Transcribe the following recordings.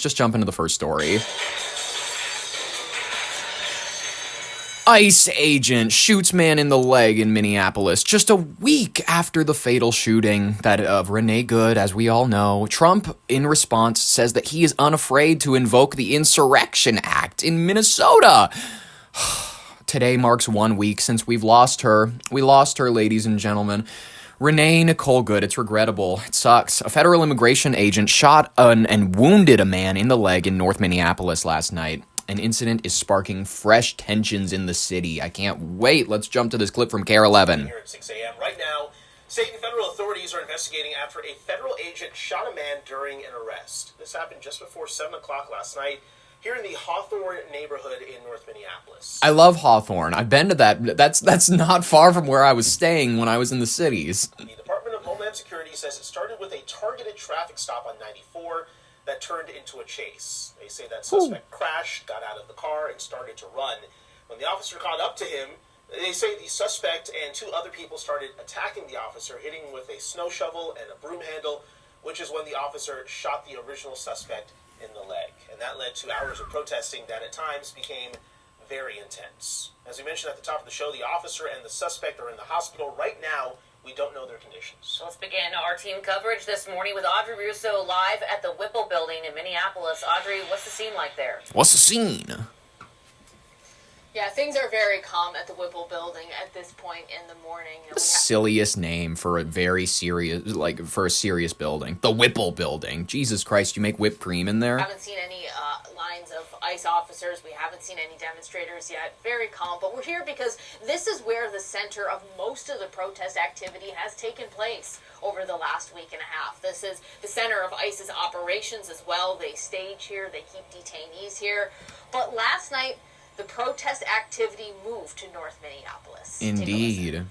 just jump into the first story. ICE agent shoots man in the leg in Minneapolis just a week after the fatal shooting that of Renee Good, as we all know. Trump, in response, says that he is unafraid to invoke the Insurrection Act in Minnesota. Today marks 1 week since we've lost her. We lost her, ladies and gentlemen. Renee Nicole Good, it's regrettable. It sucks. A federal immigration agent shot and wounded a man in the leg in North Minneapolis last night. An incident is sparking fresh tensions in the city. I can't wait. Let's jump to this clip from KARE 11. Here at 6 a.m. Right now, state and federal authorities are investigating after a federal agent shot a man during an arrest. This happened just before 7 o'clock last night here in the Hawthorne neighborhood in North Minneapolis. I love Hawthorne. I've been to that. That's not far from where I was staying when I was in the cities. The Department of Homeland Security says it started with a targeted traffic stop on 94 that turned into a chase. They say that suspect crashed, got out of the car, and started to run. When the officer caught up to him, they say the suspect and 2 other people started attacking the officer, hitting him with a snow shovel and a broom handle, which is when the officer shot the original suspect in the leg. And that led to hours of protesting that at times became very intense. As we mentioned at the top of the show, the officer and the suspect are in the hospital right now. We don't know their conditions. Let's begin our team coverage this morning with Audrey Russo live at the Whipple building in Minneapolis. Audrey, what's the scene like there? What's the scene? Yeah, things are very calm at the Whipple building at this point in the morning. The silliest name for a very serious, for a serious building. The Whipple building. Jesus Christ, you make whipped cream in there? We haven't seen any lines of ICE officers. We haven't seen any demonstrators yet. Very calm, but we're here because this is where the center of most of the protest activity has taken place over the last week and a half. This is the center of ICE's operations as well. They stage here, they keep detainees here. But last night, the protest activity moved to North Minneapolis. Indeed.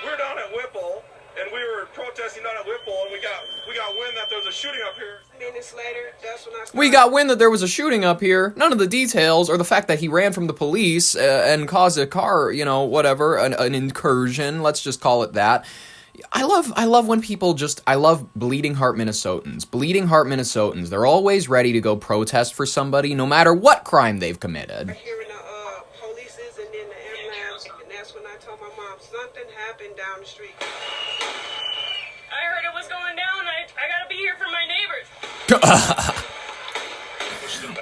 We're down at Whipple, and we were protesting down at Whipple, and we got wind that there was a shooting up here. Minutes later, that's when I started. We got wind that there was a shooting up here. None of the details, or the fact that he ran from the police and caused a car, whatever, an incursion. Let's just call it that. I love when people I love bleeding heart Minnesotans. Bleeding heart Minnesotans. They're always ready to go protest for somebody, no matter what crime they've committed. Hearing the police and then the ambulance, and that's when I told my mom something happened down the street. I heard it was going down. I gotta be here for my neighbors.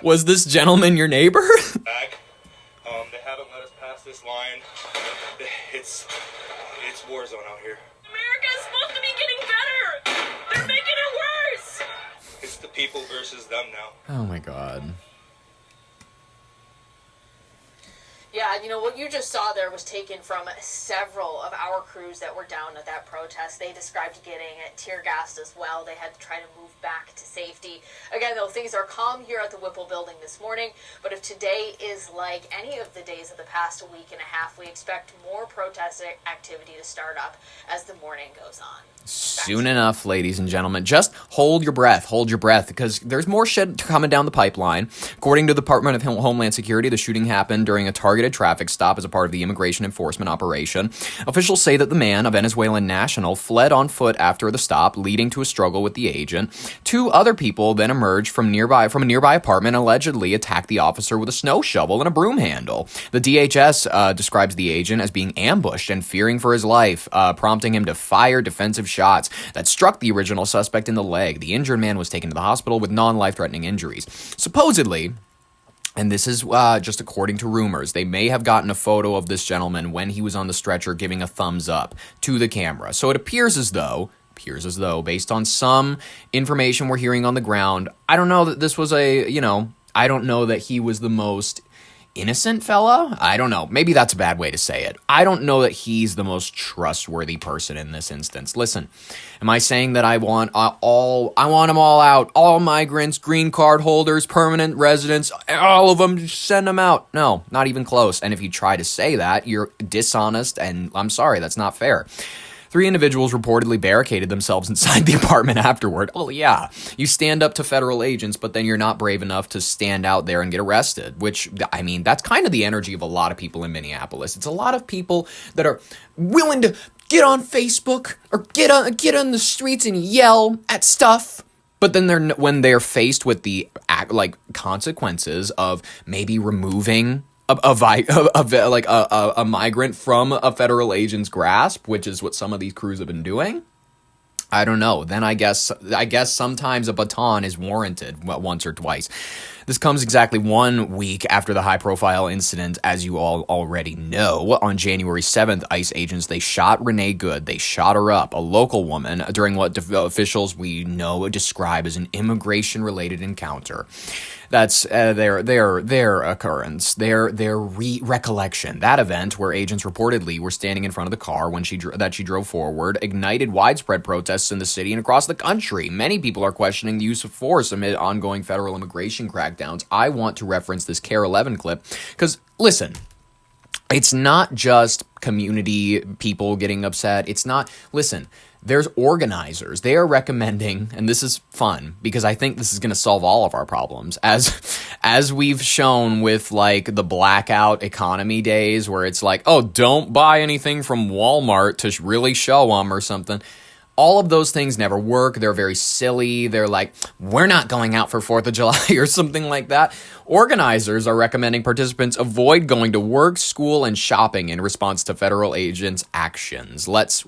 Was this gentleman your neighbor? Back. They haven't let us pass this line. It's war zone out here. America's supposed to be getting better. They're making it worse. It's the people versus them now. Oh my God. Yeah, what you just saw there was taken from several of our crews that were down at that protest. They described getting tear gassed as well. They had to try to move back to safety. Again, though, things are calm here at the Whipple building this morning, but if today is like any of the days of the past week and a half, we expect more protest activity to start up as the morning goes on. Soon enough, ladies and gentlemen. Just hold your breath, because there's more shit coming down the pipeline. According to the Department of Homeland Security, the shooting happened during a targeted traffic stop as a part of the immigration enforcement operation. Officials say that the man, a Venezuelan national, fled on foot after the stop, leading to a struggle with the agent. 2 other people then emerged from a nearby apartment and allegedly attacked the officer with a snow shovel and a broom handle. The DHS describes the agent as being ambushed and fearing for his life, prompting him to fire defensive shots that struck the original suspect in the leg. The injured man was taken to the hospital with non-life-threatening injuries. Supposedly, and this is just according to rumors, they may have gotten a photo of this gentleman when he was on the stretcher giving a thumbs up to the camera. So it appears as though, based on some information we're hearing on the ground, I don't know that this was I don't know that he was the most innocent fella? I don't know. Maybe that's a bad way to say it. I don't know that he's the most trustworthy person in this instance. Listen, am I saying that I want them all out? All migrants, green card holders, permanent residents, all of them, just send them out. No, not even close. And if you try to say that, you're dishonest, and I'm sorry, that's not fair. 3 individuals reportedly barricaded themselves inside the apartment afterward. Well, yeah, you stand up to federal agents, but then you're not brave enough to stand out there and get arrested, which, I mean, that's kind of the energy of a lot of people in Minneapolis. It's a lot of people that are willing to get on Facebook or get on the streets and yell at stuff But then when they're faced with the consequences of maybe removing a migrant from a federal agent's grasp, which is what some of these crews have been doing, I don't know. Then I guess sometimes a baton is warranted once or twice. This comes exactly 1 week after the high-profile incident, as you all already know. On January 7th, ICE agents, they shot Renee Good. They shot her up, a local woman, during what officials we know describe as an immigration-related encounter. That's their occurrence, their recollection. That event, where agents reportedly were standing in front of the car when she drove forward, ignited widespread protests in the city and across the country. Many people are questioning the use of force amid ongoing federal immigration crackdowns. I want to reference this CARE 11 clip because, listen, it's not just community people getting upset. Listen, there's organizers. They are recommending, and this is fun because I think this is going to solve all of our problems, as we've shown with like the blackout economy days where it's like, oh, don't buy anything from Walmart to really show them or something. All of those things never work. They're very silly. They're like, we're not going out for 4th of July or something like that. Organizers are recommending participants avoid going to work, school, and shopping in response to federal agents' actions. Let's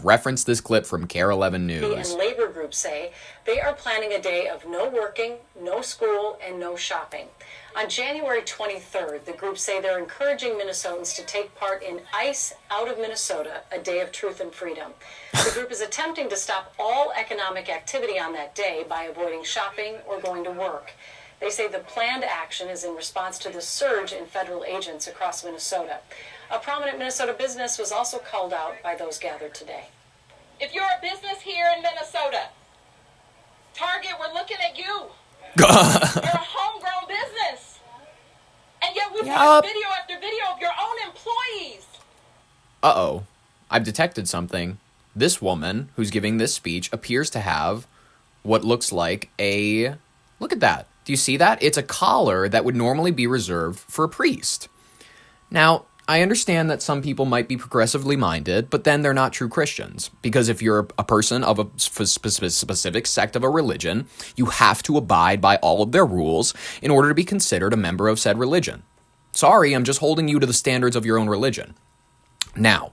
reference this clip from CARE 11 News. And labor groups say they are planning a day of no working, no school, and no shopping. On January 23rd, the groups say they're encouraging Minnesotans to take part in ICE Out of Minnesota, a day of truth and freedom. The group is attempting to stop all economic activity on that day by avoiding shopping or going to work. They say the planned action is in response to the surge in federal agents across Minnesota. A prominent Minnesota business was also called out by those gathered today. If you're a business here in Minnesota, Target, we're looking at you. You're a homegrown business. And yet we've got video after video of your own employees. Uh-oh. I've detected something. This woman who's giving this speech appears to have what looks like a... Look at that. Do you see that? It's a collar that would normally be reserved for a priest. Now, I understand that some people might be progressively minded, but then they're not true Christians. Because if you're a person of a specific sect of a religion, you have to abide by all of their rules in order to be considered a member of said religion. Sorry, I'm just holding you to the standards of your own religion. Now,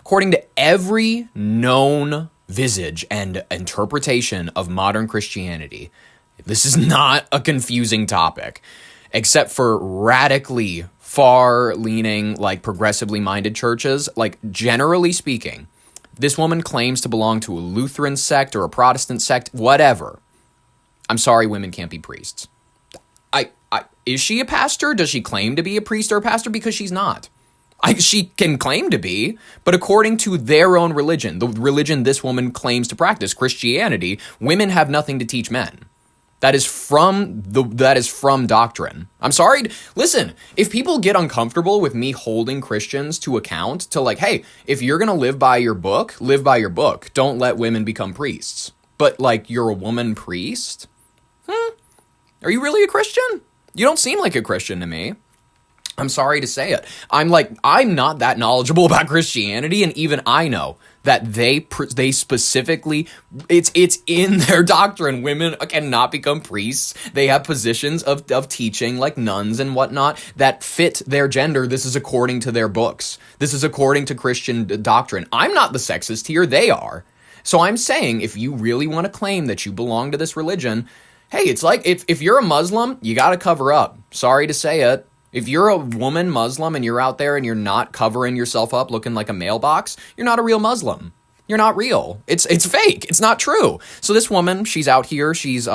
according to every known visage and interpretation of modern Christianity, this is not a confusing topic, except for radically far-leaning, like progressively minded churches. Like, generally speaking, this woman claims to belong to a Lutheran sect or a Protestant sect, whatever. I'm sorry, women can't be priests. Is she a pastor? Does she claim to be a priest or a pastor? Because she's not. She can claim to be, but according to their own religion, the religion this woman claims to practice, Christianity, women have nothing to teach men. That is from doctrine. I'm sorry. Listen, if people get uncomfortable with me holding Christians to account to like, hey, if you're going to live by your book, live by your book. Don't let women become priests. But like, you're a woman priest? Are you really a Christian? You don't seem like a Christian to me. I'm sorry to say it. I'm not that knowledgeable about Christianity, and even I know that they specifically, it's in their doctrine. Women cannot become priests. They have positions of teaching like nuns and whatnot that fit their gender. This is according to their books. This is according to Christian doctrine. I'm not the sexist here. They are. So I'm saying if you really want to claim that you belong to this religion, hey, it's like if you're a Muslim, you got to cover up. Sorry to say it. If you're a woman Muslim and you're out there and you're not covering yourself up looking like a mailbox, you're not a real Muslim. You're not real. It's fake. It's not true. So this woman, she's out here. She's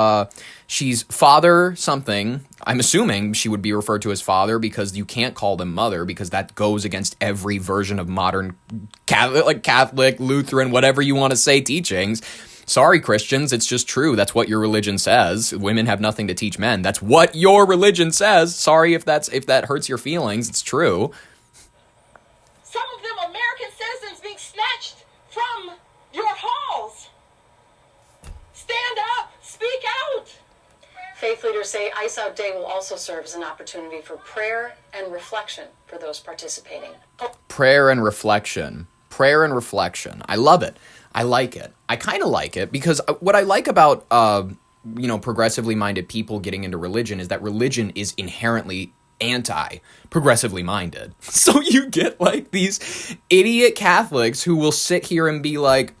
father something. I'm assuming she would be referred to as father because you can't call them mother because that goes against every version of modern Catholic, Lutheran, whatever you want to say teachings. Sorry, Christians, it's just true. That's what your religion says. Women have nothing to teach men. That's what your religion says. Sorry if that hurts your feelings. It's true. Some of them American citizens being snatched from your halls. Stand up. Speak out. Faith leaders say ICE Out Day will also serve as an opportunity for prayer and reflection for those participating. Prayer and reflection. Prayer and reflection. I love it. I like it. I kind of like it because what I like about, progressively minded people getting into religion is that religion is inherently anti-progressively minded. So you get like these idiot Catholics who will sit here and be like,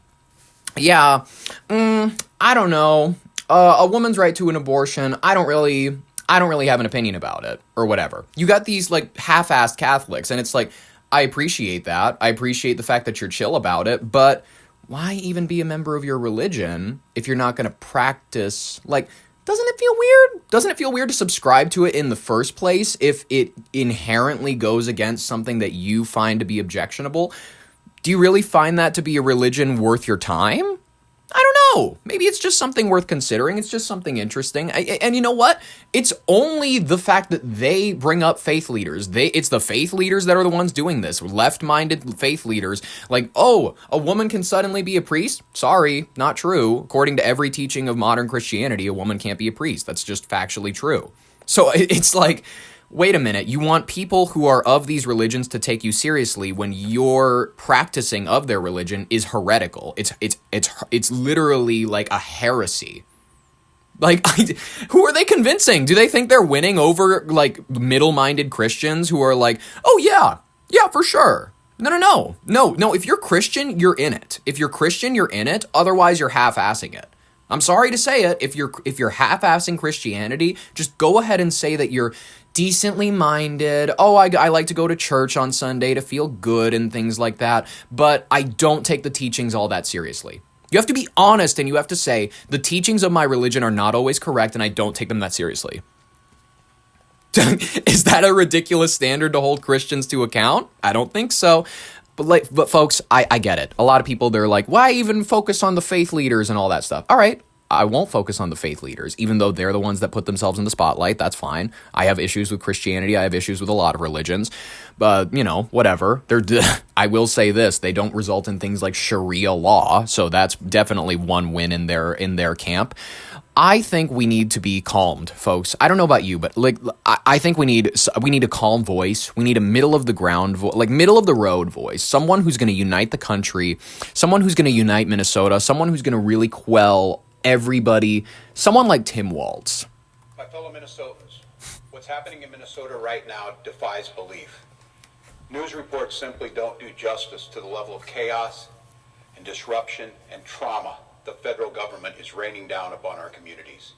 yeah, I don't know, a woman's right to an abortion, I don't really have an opinion about it, or whatever. You got these like half-assed Catholics, and it's like, I appreciate that. I appreciate the fact that you're chill about it, but why even be a member of your religion if you're not going to practice? Like, doesn't it feel weird? Doesn't it feel weird to subscribe to it in the first place if it inherently goes against something that you find to be objectionable? Do you really find that to be a religion worth your time? I don't know. Maybe it's just something worth considering. It's just something interesting. And you know what? It's only the fact that they bring up faith leaders. It's the faith leaders that are the ones doing this. Left-minded faith leaders. Like, oh, a woman can suddenly be a priest? Sorry, not true. According to every teaching of modern Christianity, a woman can't be a priest. That's just factually true. So it's like, wait a minute, you want people who are of these religions to take you seriously when your practicing of their religion is heretical. It's literally like a heresy. Like, who are they convincing? Do they think they're winning over like middle-minded Christians who are like, oh yeah, for sure. No. If you're Christian, you're in it. If you're Christian, you're in it. Otherwise, you're half-assing it. I'm sorry to say it. If you're half-assing Christianity, just go ahead and say that you're decently minded. Oh, I like to go to church on Sunday to feel good and things like that, but I don't take the teachings all that seriously. You have to be honest, and you have to say, the teachings of my religion are not always correct, and I don't take them that seriously. Is that a ridiculous standard to hold Christians to account? I don't think so. But folks, I get it. A lot of people, they're like, why even focus on the faith leaders and all that stuff? All right, I won't focus on the faith leaders, even though they're the ones that put themselves in the spotlight. That's fine. I have issues with Christianity. I have issues with a lot of religions. But, whatever. I will say this. They don't result in things like Sharia law, so that's definitely one win in their camp. I think we need to be calmed, folks. I don't know about you, but I think we need a calm voice. We need a middle of the road voice. Someone who's going to unite the country. Someone who's going to unite Minnesota. Someone who's going to really quell everybody. Someone like Tim Walz. My fellow Minnesotans, what's happening in Minnesota right now defies belief. News reports simply don't do justice to the level of chaos and disruption and trauma the federal government is raining down upon our communities.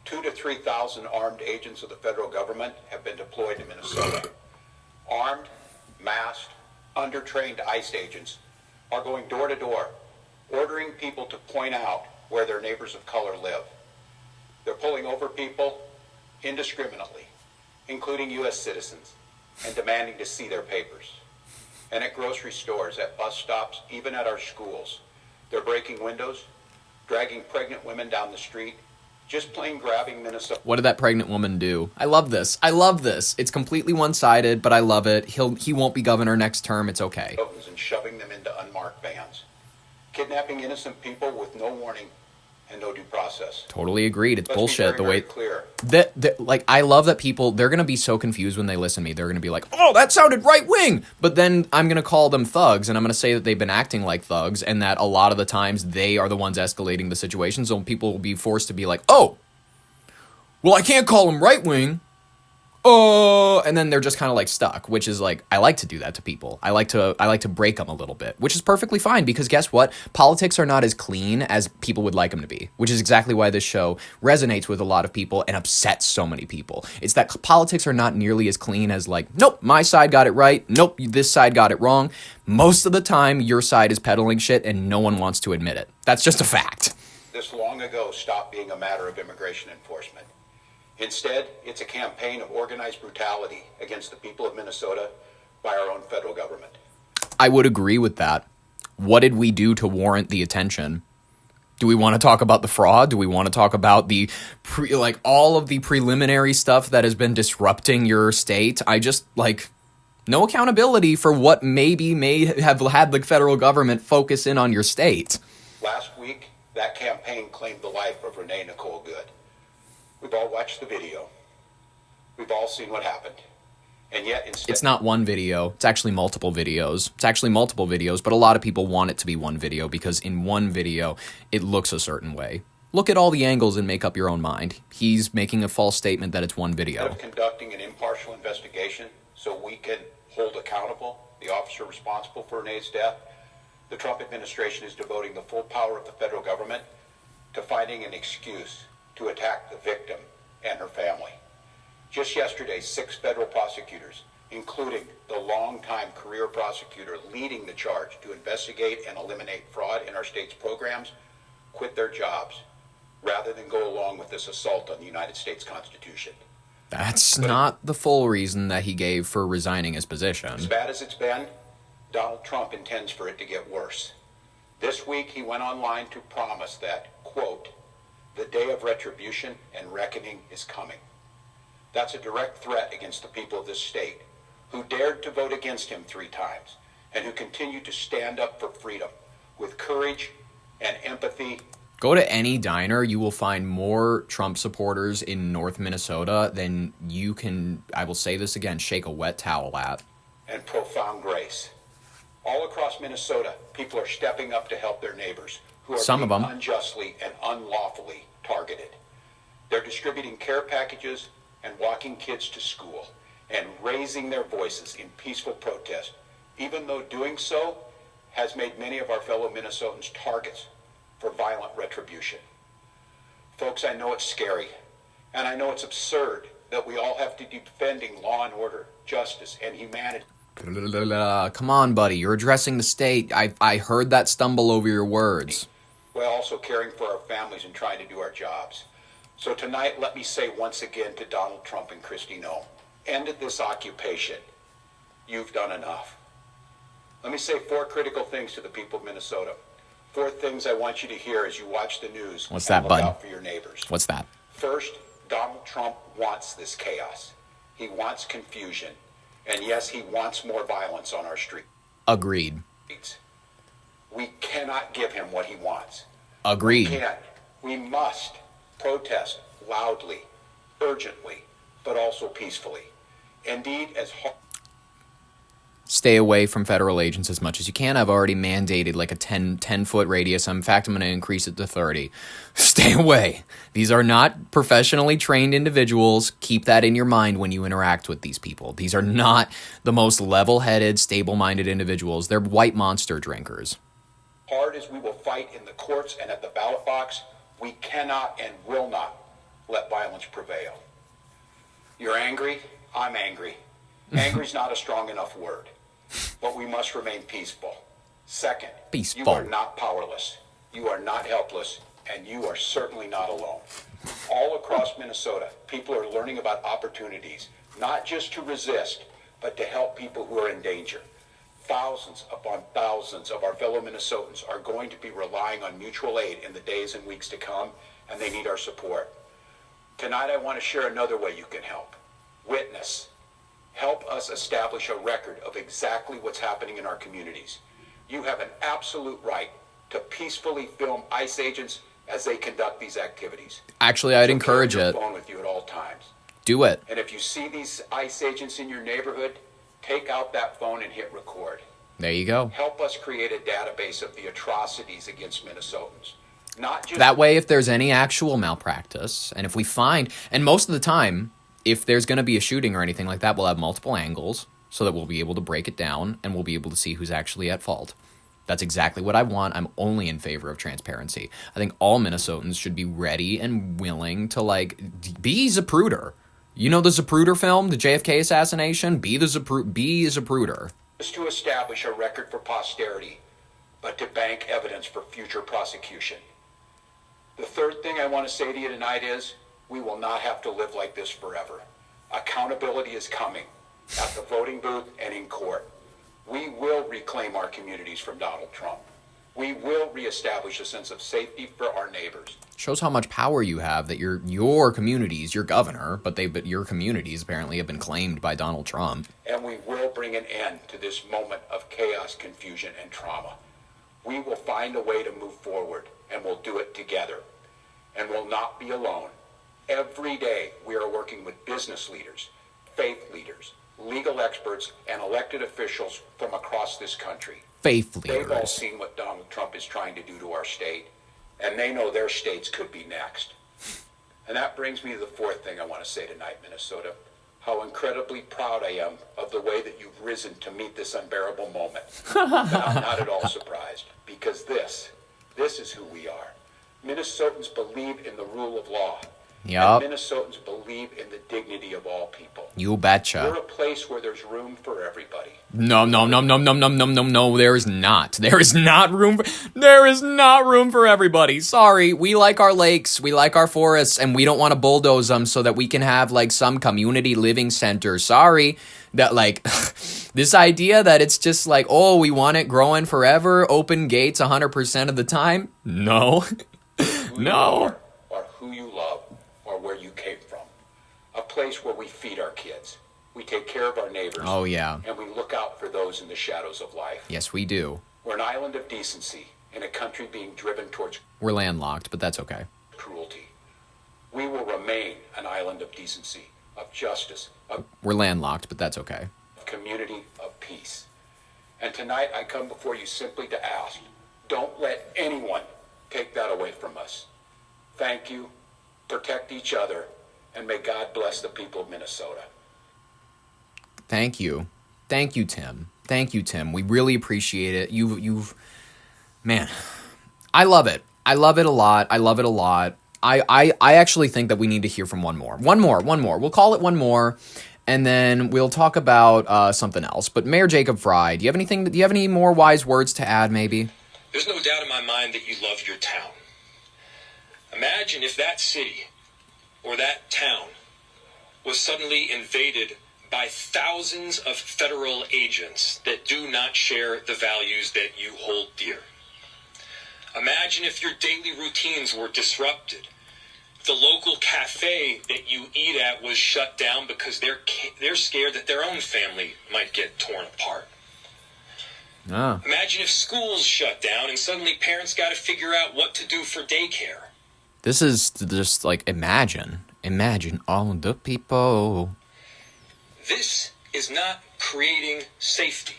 2,000 to 3,000 armed agents of the federal government have been deployed to Minnesota. Armed, masked, undertrained ICE agents are going door to door, ordering people to point out where their neighbors of color live. They're pulling over people indiscriminately, including U.S. citizens, and demanding to see their papers. And at grocery stores, at bus stops, even at our schools, they're breaking windows, dragging pregnant women down the street, just plain grabbing Minnesota. What did that pregnant woman do? I love this. It's completely one-sided, but I love it. He won't be governor next term. It's okay. And shoving them into unmarked vans. Kidnapping innocent people with no warning and no due process. Totally agreed. It's bullshit. The way clear. I love that people, they're going to be so confused when they listen to me. They're going to be like, oh, that sounded right wing. But then I'm going to call them thugs, and I'm going to say that they've been acting like thugs, and that a lot of the times they are the ones escalating the situation. So people will be forced to be like, oh, well, I can't call them right wing. And then they're just kind of like stuck, which is like, I like to do that to people. I like to break them a little bit, which is perfectly fine, because guess what? Politics are not as clean as people would like them to be, which is exactly why this show resonates with a lot of people and upsets so many people. It's that politics are not nearly as clean as like, nope, my side got it right. Nope, this side got it wrong. Most of the time, your side is peddling shit and no one wants to admit it. That's just a fact. This long ago stopped being a matter of immigration enforcement. Instead, it's a campaign of organized brutality against the people of Minnesota by our own federal government. I would agree with that. What did we do to warrant the attention? Do we want to talk about the fraud? Do we want to talk about the all of the preliminary stuff that has been disrupting your state? No accountability for what may have had the federal government focus in on your state. Last week, that campaign claimed the life of Renee Nicole Good. We've all watched the video. We've all seen what happened. And yet instead... It's not one video. It's actually multiple videos. But a lot of people want it to be one video because in one video, it looks a certain way. Look at all the angles and make up your own mind. He's making a false statement that it's one video. Instead of conducting an impartial investigation so we can hold accountable the officer responsible for Renee's death, the Trump administration is devoting the full power of the federal government to finding an excuse to attack the victim and her family. Just yesterday, 6 federal prosecutors, including the longtime career prosecutor leading the charge to investigate and eliminate fraud in our state's programs, quit their jobs rather than go along with this assault on the United States Constitution. That's not the full reason that he gave for resigning his position. As bad as it's been, Donald Trump intends for it to get worse. This week, he went online to promise that, quote, the day of retribution and reckoning is coming. That's a direct threat against the people of this state who dared to vote against him 3 times and who continue to stand up for freedom with courage and empathy. Go to any diner, you will find more Trump supporters in North Minnesota than you can, I will say this again, shake a wet towel at. And profound grace. All across Minnesota, people are stepping up to help their neighbors who are Some of being them unjustly and unlawfully targeted. They're distributing care packages and walking kids to school and raising their voices in peaceful protest, even though doing so has made many of our fellow Minnesotans targets for violent retribution. Folks, I know it's scary, and I know it's absurd that we all have to be defending law and order, justice, and humanity. Come on, buddy. You're addressing the state. I heard that stumble over your words. While also caring for our families and trying to do our jobs. So tonight, let me say once again to Donald Trump and Kristi Noem, end of this occupation. You've done enough. Let me say 4 critical things to the people of Minnesota. 4 things I want you to hear as you watch the news. What's that, look bud? out for your neighbors. What's that? First, Donald Trump wants this chaos. He wants confusion. And yes, he wants more violence on our streets. Agreed. We cannot give him what he wants. Agreed. We can't. We must protest loudly, urgently, but also peacefully. Indeed, as hard... Stay away from federal agents as much as you can. I've already mandated like a 10-foot radius. In fact, I'm going to increase it to 30. Stay away. These are not professionally trained individuals. Keep that in your mind when you interact with these people. These are not the most level-headed, stable-minded individuals. They're white monster drinkers. Hard as we will fight in the courts and at the ballot box, we cannot and will not let violence prevail. You're angry? I'm angry. Angry's not a strong enough word. But we must remain peaceful. Second, peaceful. You are not powerless. You are not helpless. And you are certainly not alone. All across Minnesota, people are learning about opportunities, not just to resist, but to help people who are in danger. Thousands upon thousands of our fellow Minnesotans are going to be relying on mutual aid in the days and weeks to come, and they need our support. Tonight, I want to share another way you can help. Witness. Help us establish a record of exactly what's happening in our communities. You have an absolute right to peacefully film ICE agents as they conduct these activities. Actually, I'd encourage carry it. your phone with you at all times. Do it. And if you see these ICE agents in your neighborhood, take out that phone and hit record. There you go. Help us create a database of the atrocities against Minnesotans. Not just that way, if there's any actual malpractice, and if we find, and most of the time, if there's going to be a shooting or anything like that, we'll have multiple angles so that we'll be able to break it down and we'll be able to see who's actually at fault. That's exactly what I want. I'm only in favor of transparency. I think all Minnesotans should be ready and willing to, like, be Zapruder. You know the Zapruder film, the JFK assassination? Be Zapruder. Just to establish a record for posterity, but to bank evidence for future prosecution. The third thing I want to say to you tonight is, we will not have to live like this forever. Accountability is coming at the voting booth and in court. We will reclaim our communities from Donald Trump. We will reestablish a sense of safety for our neighbors. Shows how much power you have that your communities, your governor, but your communities apparently have been claimed by Donald Trump. And we will bring an end to this moment of chaos, confusion, and trauma. We will find a way to move forward, and we'll do it together. And we'll not be alone. Every day we are working with business leaders, faith leaders, legal experts, and elected officials from across this country. Faith They've all leaders. seen what Donald Trump is trying to do to our state, and they know their states could be next. And that brings me to the fourth thing I want to say tonight, Minnesota. How incredibly proud I am of the way that you've risen to meet this unbearable moment. But I'm not at all surprised, because this is who we are. Minnesotans believe in the rule of law. Yup. And Minnesotans believe in the dignity of all people. You betcha. We're a place where there's room for everybody. No, there is not. There is not room for everybody. Sorry, we like our lakes, we like our forests, and we don't want to bulldoze them so that we can have like some community living center. Sorry, that like this idea that it's just like, oh, we want it growing forever, open gates 100% of the time. No. No. Or who you love, or where you came from. A place where we feed our kids. We take care of our neighbors. Oh, yeah. And we look out for those in the shadows of life. Yes, we do. We're an island of decency in a country being driven towards We're landlocked, but that's okay. cruelty. We will remain an island of decency, of justice, of We're landlocked, but that's okay. community, of peace. And tonight I come before you simply to ask, don't let anyone take that away from us. Thank you, protect each other, and may God bless the people of Minnesota. Thank you. Thank you, Tim. Thank you, Tim. We really appreciate it. You've, man, I love it. I love it a lot. I love it a lot. I actually think that we need to hear from one more. One more. We'll call it one more, and then we'll talk about something else. But Mayor Jacob Fry, do you have any more wise words to add, maybe? There's no doubt in my mind that you love your town. Imagine if that city or that town was suddenly invaded by thousands of federal agents that do not share the values that you hold dear. Imagine if your daily routines were disrupted. The local cafe that you eat at was shut down because they're scared that their own family might get torn apart. Ah. Imagine if schools shut down and suddenly parents got to figure out what to do for daycare. This is just like, imagine all the people. This is not creating safety.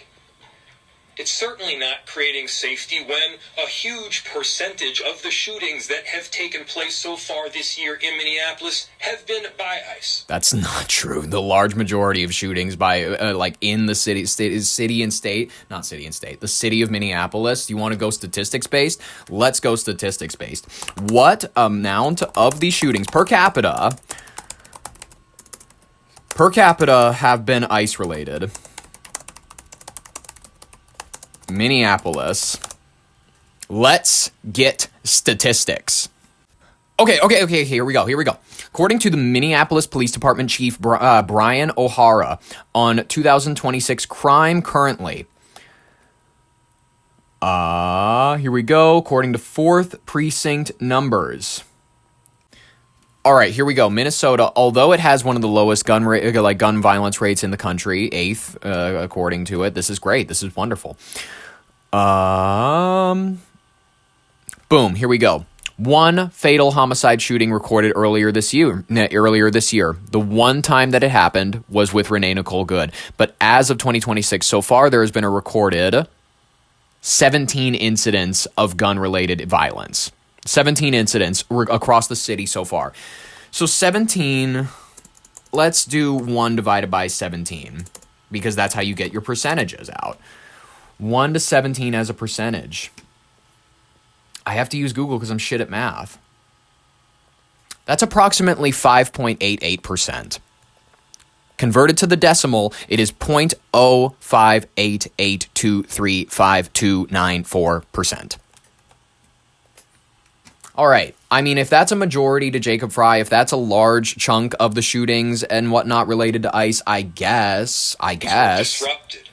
It's certainly not creating safety when a huge percentage of the shootings that have taken place so far this year in Minneapolis have been by ICE. That's not true. The large majority of shootings by in the city and state, the city of Minneapolis. You want to go statistics based? Let's go statistics based. What amount of these shootings per capita have been ICE related? Minneapolis. Let's get statistics. Okay, here we go. According to the Minneapolis Police Department Chief Brian O'Hara on 2026 crime currently. Here we go. According to 4th precinct numbers. All right, here we go. Minnesota, although it has one of the lowest gun violence rates in the country, 8th according to it. This is great. This is wonderful. Boom, here we go. One fatal homicide shooting recorded earlier this year. The one time that it happened was with Renee Nicole Good. But as of 2026, so far there has been a recorded 17 incidents of gun-related violence. 17 incidents across the city so far. So 17, let's do 1 divided by 17, because that's how you get your percentages out. 1 to 17 as a percentage. I have to use Google because I'm shit at math. That's approximately 5.88%. Converted to the decimal, it is 0.058823529.4%. All right. I mean, if that's a majority to Jacob Fry, if that's a large chunk of the shootings and whatnot related to ICE, I guess. Disrupted.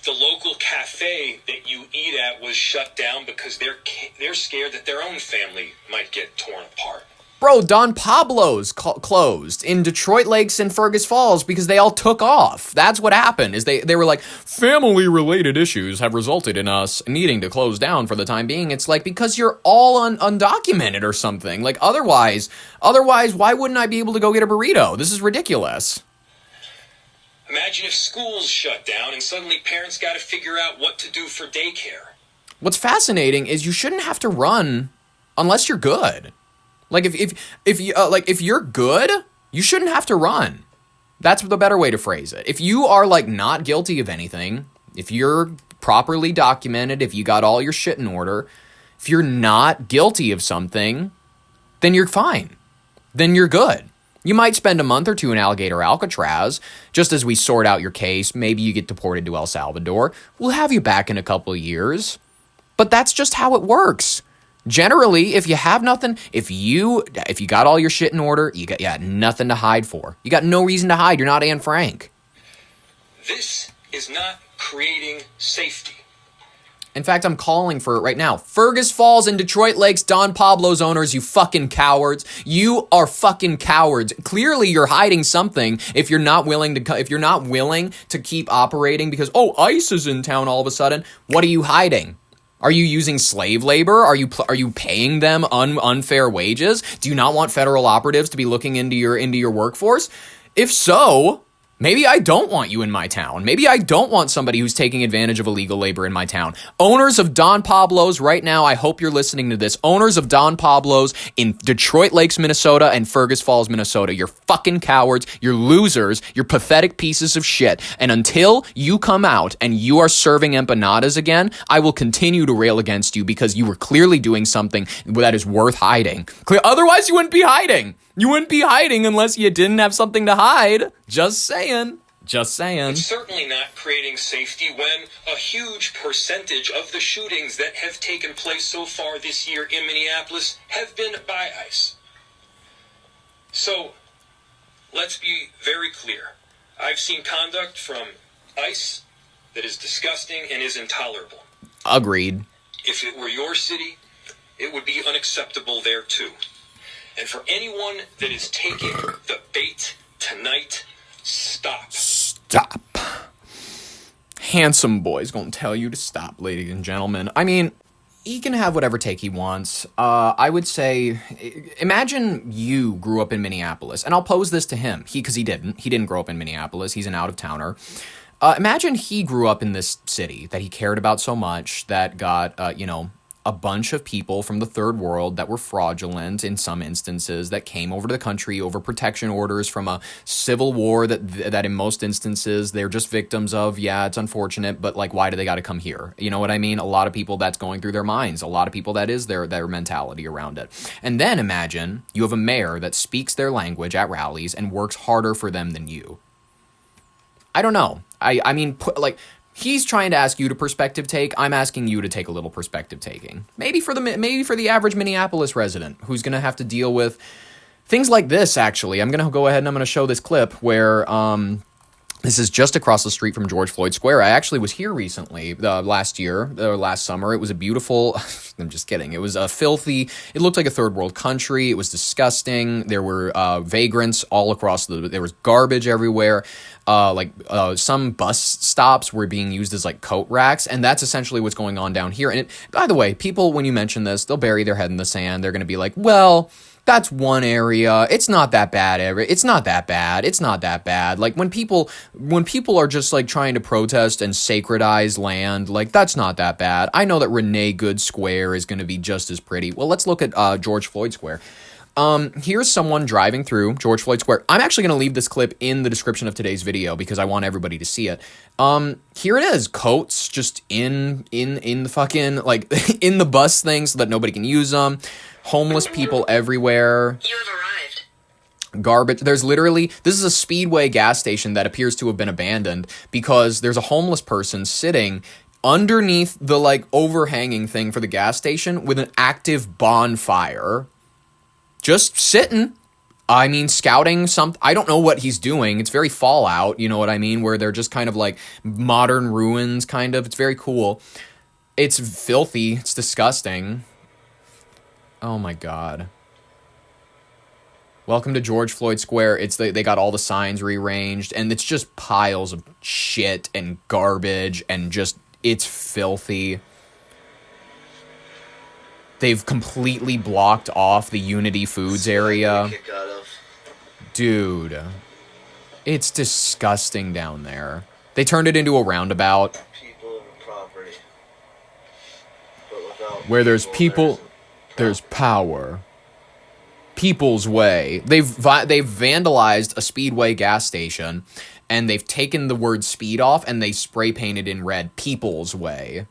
The local cafe that you eat at was shut down because they're scared that their own family might get torn apart. Bro, Don Pablo's closed in Detroit Lakes and Fergus Falls because they all took off. That's what happened, is they were like, family-related issues have resulted in us needing to close down for the time being. It's like, because you're all undocumented or something. Like, otherwise, why wouldn't I be able to go get a burrito? This is ridiculous. Imagine if schools shut down and suddenly parents got to figure out what to do for daycare. What's fascinating is you shouldn't have to run unless you're good. Like if you're good, you shouldn't have to run. That's the better way to phrase it. If you are like not guilty of anything, if you're properly documented, if you got all your shit in order, if you're not guilty of something, then you're fine. Then you're good. You might spend a month or two in Alligator Alcatraz, just as we sort out your case. Maybe you get deported to El Salvador. We'll have you back in a couple of years. But that's just how it works. Generally, if you have nothing, if you got all your shit in order, you got nothing to hide for. You got no reason to hide. You're not Anne Frank. This is not creating safety. In fact, I'm calling for it right now. Fergus Falls and Detroit Lakes, Don Pablo's owners, you fucking cowards. You are fucking cowards. Clearly, you're hiding something if you're not willing to keep operating because, oh, ICE is in town all of a sudden. What are you hiding? Are you using slave labor? Are you paying them unfair wages? Do you not want federal operatives to be looking into your workforce? If so, maybe I don't want you in my town. Maybe I don't want somebody who's taking advantage of illegal labor in my town. Owners of Don Pablo's right now, I hope you're listening to this. Owners of Don Pablo's in Detroit Lakes, Minnesota and Fergus Falls, Minnesota. You're fucking cowards. You're losers. You're pathetic pieces of shit. And until you come out and you are serving empanadas again, I will continue to rail against you because you were clearly doing something that is worth hiding. Otherwise, you wouldn't be hiding. You wouldn't be hiding unless you didn't have something to hide. Just saying. Just saying. It's certainly not creating safety when a huge percentage of the shootings that have taken place so far this year in Minneapolis have been by ICE. So, let's be very clear. I've seen conduct from ICE that is disgusting and is intolerable. Agreed. If it were your city, it would be unacceptable there too. And for anyone that is taking the bait tonight, stop. Stop. Handsome boy's gonna tell you to stop, ladies and gentlemen. I mean, he can have whatever take he wants. I would say, imagine you grew up in Minneapolis, and I'll pose this to him. Because he didn't grow up in Minneapolis. He's an out-of-towner. Imagine he grew up in this city that he cared about so much that got, a bunch of people from the third world that were fraudulent in some instances that came over to the country over protection orders from a civil war that in most instances they're just victims of. Yeah, it's unfortunate, but like, why do they got to come here? You know what I mean? A lot of people that's going through their minds. A lot of people that is their mentality around it. And then imagine you have a mayor that speaks their language at rallies and works harder for them than you. I don't know. I mean, he's trying to ask you to perspective take. I'm asking you to take a little perspective taking. Maybe for the average Minneapolis resident who's going to have to deal with things like this, actually. I'm going to go ahead and I'm going to show this clip where this is just across the street from George Floyd Square. I actually was here recently, last summer. It was a beautiful, I'm just kidding. It was a filthy, it looked like a third world country. It was disgusting. There were vagrants all across there was garbage everywhere. Some bus stops were being used as like coat racks, and that's essentially what's going on down here. And by the way, people, when you mention this, they'll bury their head in the sand. They're going to be like, well, that's one area. It's not that bad. It's not that bad. It's not that bad. Like when people are just like trying to protest and sacredize land, like that's not that bad. I know that Renee Good Square is going to be just as pretty. Well, let's look at George Floyd Square. Here's someone driving through George Floyd Square. I'm actually going to leave this clip in the description of today's video because I want everybody to see it. Here it is. Coats just in the fucking, like, in the bus thing so that nobody can use them. Homeless people everywhere. You have arrived. Garbage. There's literally, this is a Speedway gas station that appears to have been abandoned because there's a homeless person sitting underneath the, like, overhanging thing for the gas station with an active bonfire. Just sitting. I mean, scouting something. I don't know what he's doing. It's very Fallout, you know what I mean? Where they're just kind of like modern ruins, kind of. It's very cool. It's filthy. It's disgusting. Oh my God. Welcome to George Floyd Square. They got all the signs rearranged, and it's just piles of shit and garbage, and just, it's filthy. They've completely blocked off the Unity Foods area. Dude. It's disgusting down there. They turned it into a roundabout. People and property. But without Where there's people, there's power. People's Way. They've vandalized a Speedway gas station, and they've taken the word speed off, and they spray painted in red, People's Way.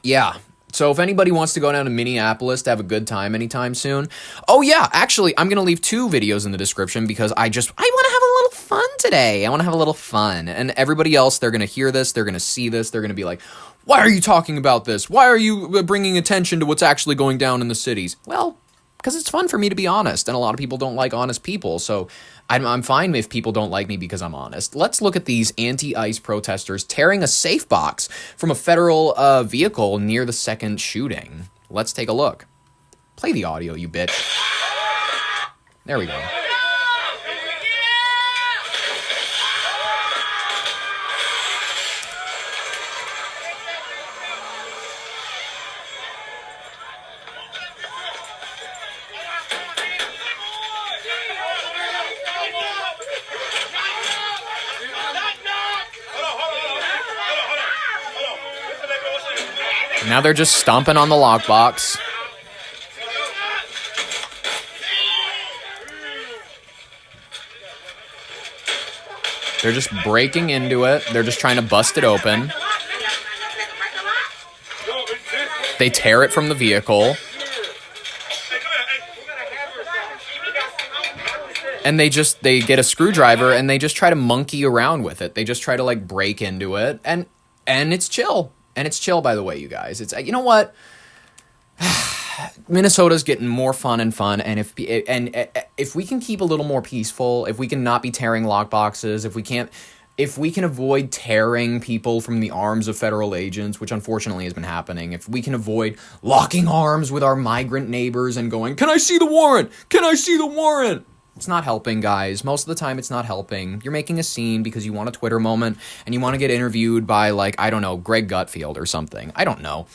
Yeah. So if anybody wants to go down to Minneapolis to have a good time anytime soon, oh yeah, actually, I'm going to leave 2 videos in the description because I want to have a little fun today. I want to have a little fun. And everybody else, they're going to hear this, they're going to see this, they're going to be like, why are you talking about this? Why are you bringing attention to what's actually going down in the cities? Well, because it's fun for me to be honest, and a lot of people don't like honest people, so I'm fine if people don't like me because I'm honest. Let's look at these anti-ICE protesters tearing a safe box from a federal vehicle near the second shooting. Let's take a look. Play the audio, you bitch. There we go. Now they're just stomping on the lockbox. They're just breaking into it. They're just trying to bust it open. They tear it from the vehicle. And they get a screwdriver and they just try to monkey around with it. They just try to like break into it, and it's chill. And it's chill, by the way, you guys. It's, you know what? Minnesota's getting more fun and fun, and if we can keep a little more peaceful, if we can not be tearing lockboxes, if we can avoid tearing people from the arms of federal agents, which unfortunately has been happening, if we can avoid locking arms with our migrant neighbors and going, "Can I see the warrant? Can I see the warrant?" It's not helping, guys. Most of the time, it's not helping. You're making a scene because you want a Twitter moment and you want to get interviewed by, like, I don't know, Greg Gutfield or something. I don't know.